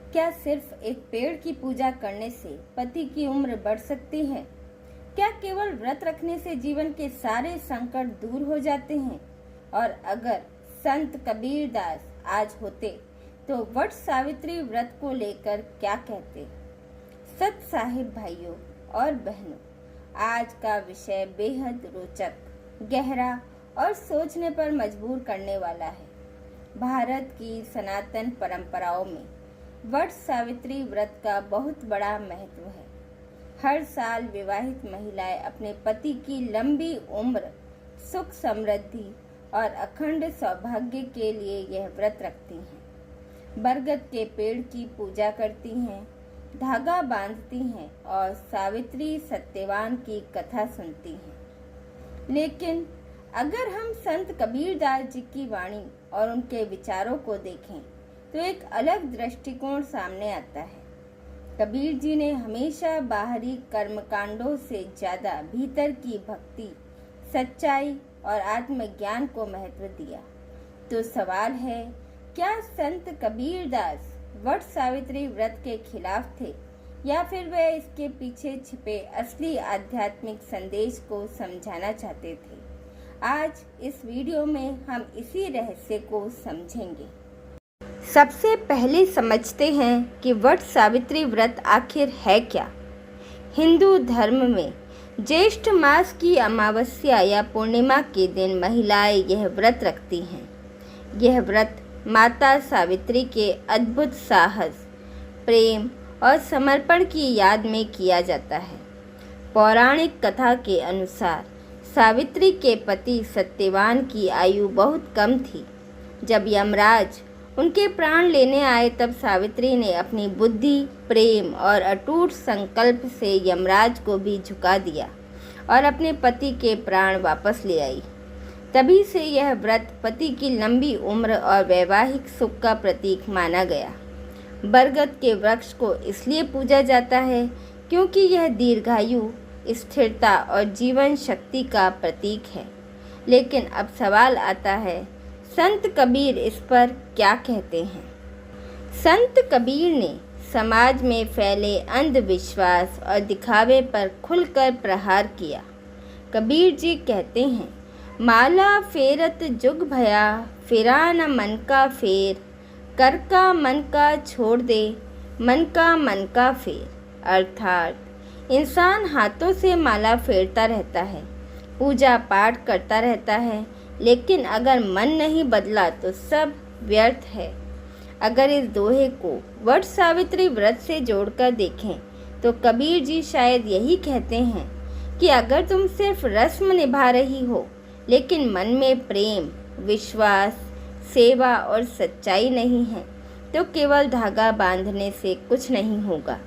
क्या सिर्फ एक पेड़ की पूजा करने से पति की उम्र बढ़ सकती है? क्या केवल व्रत रखने से जीवन के सारे संकट दूर हो जाते हैं? और अगर संत कबीरदास आज होते तो वट सावित्री व्रत को लेकर क्या कहते? सत साहिब भाइयों और बहनों, आज का विषय बेहद रोचक, गहरा और सोचने पर मजबूर करने वाला है। भारत की सनातन परंपराओं में वट सावित्री व्रत का बहुत बड़ा महत्व है। हर साल विवाहित महिलाएं अपने पति की लंबी उम्र, सुख समृद्धि और अखंड सौभाग्य के लिए यह व्रत रखती हैं। बरगद के पेड़ की पूजा करती हैं, धागा बांधती हैं और सावित्री सत्यवान की कथा सुनती हैं। लेकिन अगर हम संत कबीरदास जी की वाणी और उनके विचारों को देखें तो एक अलग दृष्टिकोण सामने आता है। कबीर जी ने हमेशा बाहरी कर्मकांडों से ज्यादा भीतर की भक्ति, सच्चाई और आत्मज्ञान को महत्व दिया। तो सवाल है, क्या संत कबीरदास वट सावित्री व्रत के खिलाफ थे या फिर वे इसके पीछे छिपे असली आध्यात्मिक संदेश को समझाना चाहते थे? आज इस वीडियो में हम इसी रहस्य को समझेंगे। सबसे पहले समझते हैं कि वट सावित्री व्रत आखिर है क्या। हिंदू धर्म में ज्येष्ठ मास की अमावस्या या पूर्णिमा के दिन महिलाएं यह व्रत रखती हैं। यह व्रत माता सावित्री के अद्भुत साहस, प्रेम और समर्पण की याद में किया जाता है। पौराणिक कथा के अनुसार सावित्री के पति सत्यवान की आयु बहुत कम थी। जब यमराज उनके प्राण लेने आए तब सावित्री ने अपनी बुद्धि, प्रेम और अटूट संकल्प से यमराज को भी झुका दिया और अपने पति के प्राण वापस ले आई। तभी से यह व्रत पति की लंबी उम्र और वैवाहिक सुख का प्रतीक माना गया। बरगद के वृक्ष को इसलिए पूजा जाता है क्योंकि यह दीर्घायु, स्थिरता और जीवन शक्ति का प्रतीक है। लेकिन अब सवाल आता है, संत कबीर इस पर क्या कहते हैं? संत कबीर ने समाज में फैले अंधविश्वास और दिखावे पर खुलकर प्रहार किया। कबीर जी कहते हैं, माला फेरत जुग भया, फिरा न मन का फेर, कर का मन का छोड़ दे, मन का फेर। अर्थात इंसान हाथों से माला फेरता रहता है, पूजा पाठ करता रहता है, लेकिन अगर मन नहीं बदला तो सब व्यर्थ है। अगर इस दोहे को वट सावित्री व्रत से जोड़कर देखें तो कबीर जी शायद यही कहते हैं कि अगर तुम सिर्फ रस्म निभा रही हो लेकिन मन में प्रेम, विश्वास, सेवा और सच्चाई नहीं है तो केवल धागा बांधने से कुछ नहीं होगा।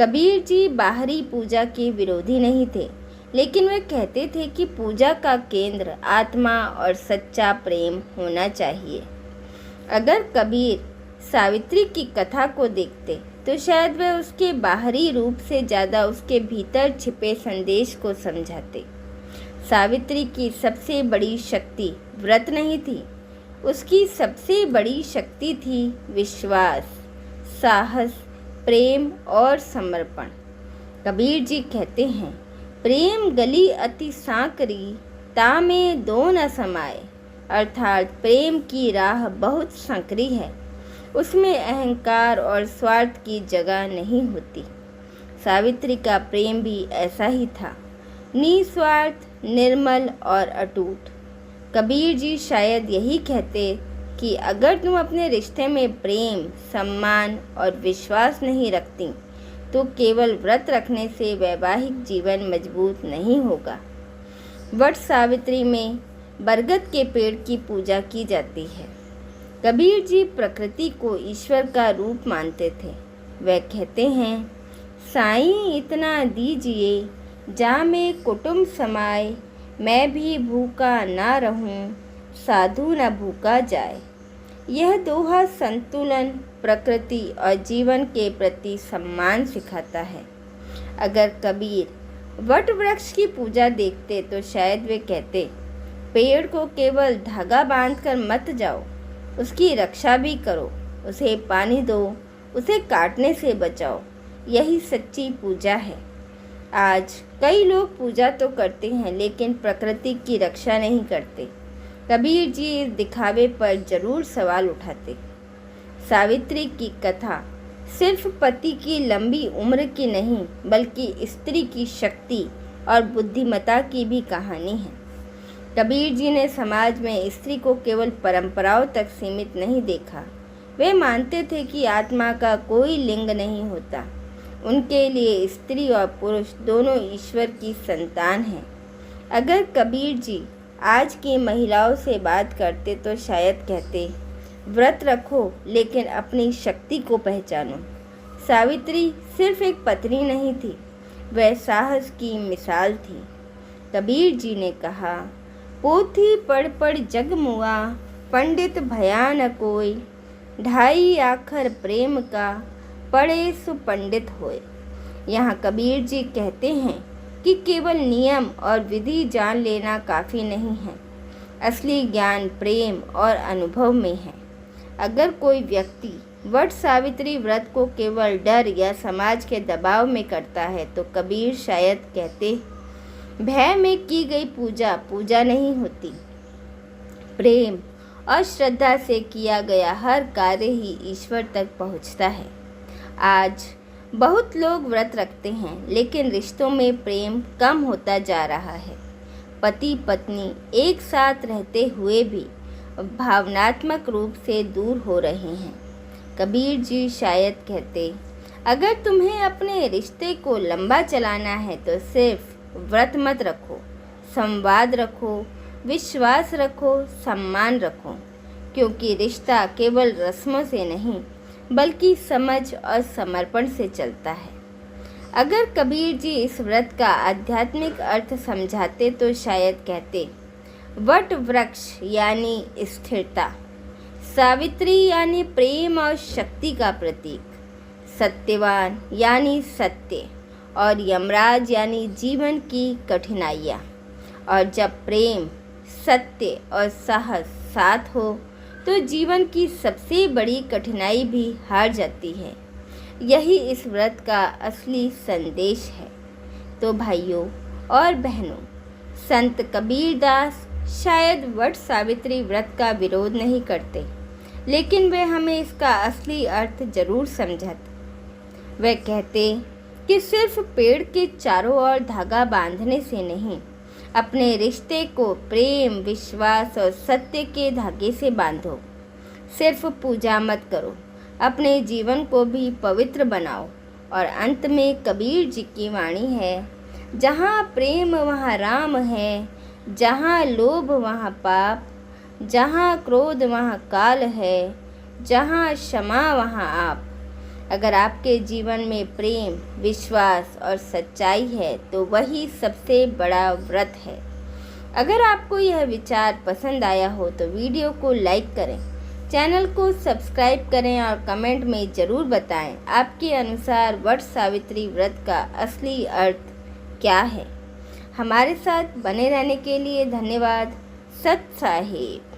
कबीर जी बाहरी पूजा के विरोधी नहीं थे, लेकिन वे कहते थे कि पूजा का केंद्र आत्मा और सच्चा प्रेम होना चाहिए। अगर कबीर सावित्री की कथा को देखते तो शायद वे उसके बाहरी रूप से ज़्यादा उसके भीतर छिपे संदेश को समझाते। सावित्री की सबसे बड़ी शक्ति व्रत नहीं थी, उसकी सबसे बड़ी शक्ति थी विश्वास, साहस, प्रेम और समर्पण। कबीर जी कहते हैं, प्रेम गली अति सांकरी, तामे दो न समाए। अर्थात प्रेम की राह बहुत संकरी है, उसमें अहंकार और स्वार्थ की जगह नहीं होती। सावित्री का प्रेम भी ऐसा ही था, निस्वार्थ, निर्मल और अटूट। कबीर जी शायद यही कहते कि अगर तुम अपने रिश्ते में प्रेम, सम्मान और विश्वास नहीं रखती तो केवल व्रत रखने से वैवाहिक जीवन मजबूत नहीं होगा। वट सावित्री में बरगद के पेड़ की पूजा की जाती है। कबीर जी प्रकृति को ईश्वर का रूप मानते थे। वह कहते हैं, साईं इतना दीजिए, जा में कुटुंब समाए, मैं भी भूखा ना रहूं, साधु न भूखा जाए। यह दोहा संतुलन, प्रकृति और जीवन के प्रति सम्मान सिखाता है। अगर कबीर वट वृक्ष की पूजा देखते तो शायद वे कहते, पेड़ को केवल धागा बांधकर मत जाओ, उसकी रक्षा भी करो, उसे पानी दो उसे काटने से बचाओ। यही सच्ची पूजा है। आज कई लोग पूजा तो करते हैं लेकिन प्रकृति की रक्षा नहीं करते। कबीर जी इस दिखावे पर जरूर सवाल उठाते। सावित्री की कथा सिर्फ पति की लंबी उम्र की नहीं बल्कि स्त्री की शक्ति और बुद्धिमत्ता की भी कहानी है। कबीर जी ने समाज में स्त्री को केवल परंपराओं तक सीमित नहीं देखा। वे मानते थे कि आत्मा का कोई लिंग नहीं होता। उनके लिए स्त्री और पुरुष दोनों ईश्वर की संतान हैं। अगर कबीर जी आज की महिलाओं से बात करते तो शायद कहते, व्रत रखो लेकिन अपनी शक्ति को पहचानो। सावित्री सिर्फ एक पत्नी नहीं थी, वह साहस की मिसाल थी। कबीर जी ने कहा, पोथी पढ़ पढ़ जग मुआ, पंडित भया न कोई, ढाई आखर प्रेम का, पढ़े सु पंडित होए। यहाँ कबीर जी कहते हैं कि केवल नियम और विधि जान लेना काफ़ी नहीं है। असली ज्ञान प्रेम और अनुभव में है। अगर कोई व्यक्ति वट सावित्री व्रत को केवल डर या समाज के दबाव में करता है तो कबीर शायद कहते, भय में की गई पूजा पूजा नहीं होती। प्रेम और श्रद्धा से किया गया हर कार्य ही ईश्वर तक पहुंचता है। आज बहुत लोग व्रत रखते हैं लेकिन रिश्तों में प्रेम कम होता जा रहा है। पति पत्नी एक साथ रहते हुए भी भावनात्मक रूप से दूर हो रहे हैं। कबीर जी शायद कहते, अगर तुम्हें अपने रिश्ते को लंबा चलाना है तो सिर्फ व्रत मत रखो, संवाद रखो, विश्वास रखो, सम्मान रखो, क्योंकि रिश्ता केवल रस्मों से नहीं बल्कि समझ और समर्पण से चलता है। अगर कबीर जी इस व्रत का आध्यात्मिक अर्थ समझाते तो शायद कहते, वट वृक्ष यानी स्थिरता, सावित्री यानी प्रेम और शक्ति का प्रतीक, सत्यवान यानी सत्य और यमराज यानी जीवन की कठिनाइयाँ। और जब प्रेम, सत्य और साहस साथ हो तो जीवन की सबसे बड़ी कठिनाई भी हार जाती है। यही इस व्रत का असली संदेश है। तो भाइयों और बहनों, संत कबीरदास शायद वट सावित्री व्रत का विरोध नहीं करते, लेकिन वे हमें इसका असली अर्थ जरूर समझाते। वे कहते कि सिर्फ पेड़ के चारों ओर धागा बांधने से नहीं, अपने रिश्ते को प्रेम, विश्वास और सत्य के धागे से बांधो। सिर्फ पूजा मत करो, अपने जीवन को भी पवित्र बनाओ। और अंत में कबीर जी की वाणी है, जहाँ प्रेम वहाँ राम है, जहाँ लोभ वहाँ पाप, जहाँ क्रोध वहाँ काल है, जहाँ क्षमा वहाँ आप। अगर आपके जीवन में प्रेम, विश्वास और सच्चाई है तो वही सबसे बड़ा व्रत है। अगर आपको यह विचार पसंद आया हो तो वीडियो को लाइक करें, चैनल को सब्सक्राइब करें और कमेंट में ज़रूर बताएं आपके अनुसार वट सावित्री व्रत का असली अर्थ क्या है। हमारे साथ बने रहने के लिए धन्यवाद। सत साहिब।